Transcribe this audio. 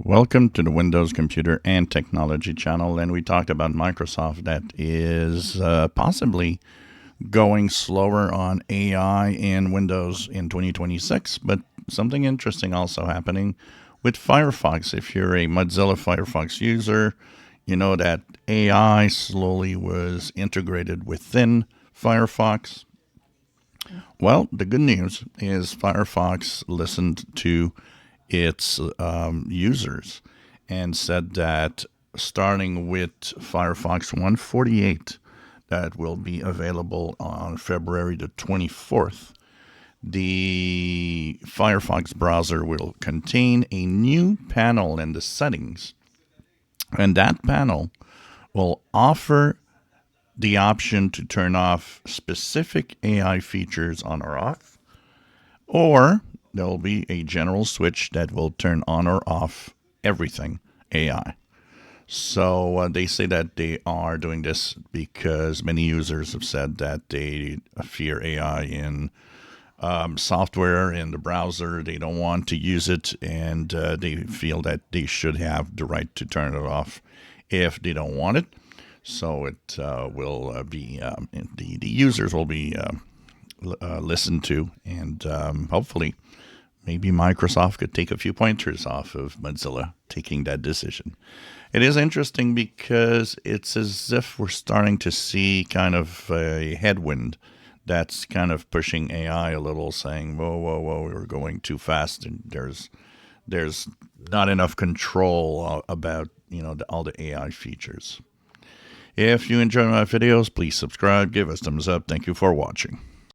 Welcome to the Windows Computer and Technology channel, and we talked about Microsoft that is possibly going slower on AI in Windows in 2026, but something interesting also happening with Firefox. If you're a Mozilla Firefox user, you know that AI slowly was integrated within Firefox. Well, the good news is Firefox listened to its users and said that starting with Firefox 148, that will be available on February the 24th, the Firefox browser will contain a new panel in the settings, and that panel will offer the option to turn off specific AI features on or off, or there'll be a general switch that will turn on or off everything AI. So they say that they are doing this because many users have said that they fear AI in software in the browser. They don't want to use it, and they feel that they should have the right to turn it off if they don't want it. So it will be the users will be listened to, and hopefully, maybe Microsoft could take a few pointers off of Mozilla taking that decision. It is interesting because it's as if we're starting to see kind of a headwind that's kind of pushing AI a little, saying, "Whoa, whoa, whoa, we're going too fast, and there's not enough control about all the AI features." If you enjoy my videos, please subscribe, give us thumbs up. Thank you for watching.